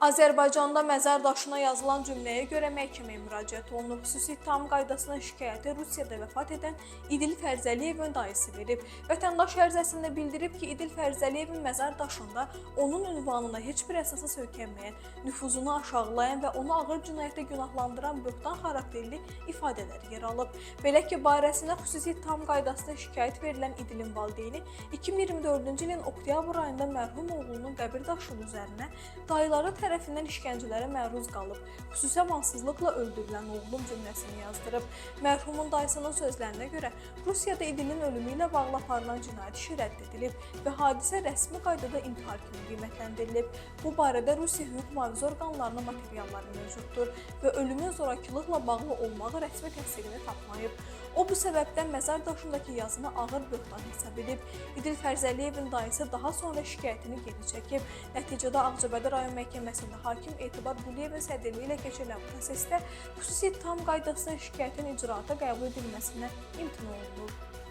Azərbaycanda məzar daşına yazılan cümləyə görə məhkəməyə müraciət olunub. Xüsusi ittiham qaydasına şikayəti Rusiyada vəfat edən İdil Fərzəliyevin dayısı verib. Vətəndaş ərizəsində bildirib ki, İdil Fərzəliyevin məzar daşında onun ünvanına heç bir əsasa söykənməyən, nüfuzunu aşağılayan və onu ağır cinayətlə günahlandıran böhtan xarakterli ifadələr yer alıb. Belə ki, barəsində xüsusi ittiham qaydasına şikayət verilən İdilin valideyni 2024-cü ilin oktyabr ayında mərhum oğlunun qəbir daşı üzərinə dayıları tərəfindən işgəncələrə məruz qalıb, xüsusi amansızlıqla öldürülən oğlum cümləsini yazdırıb. Mərhumun dayısının sözlərinə görə Rusiyada İdilin ölümü ilə bağlı aparılan cinayət işi rədd edilib və hadisə rəsmi qaydada intihar kimi qiymətləndirilib. Bu barədə Rusiya hüquq mühafizə orqanlarının materialları mövcuddur və ölümün zorakılıqla bağlı olmağı rəsmi təsdiqini tapmayıb. O bu səbəbdən məzar daşındakı yazını ağır böhtan hesab edib. İdil Fərzəliyevin dayısı daha sonra şikayətini geri çəkib. Nəticədə Ağcabədi rayon məhkəməsində hakim Etibar Quliyevin sədrliyi ilə keçirilən prosesdə xüsusi ittiham qaydasına şikayətin icraata qəbul edilməsindən imtina olunub.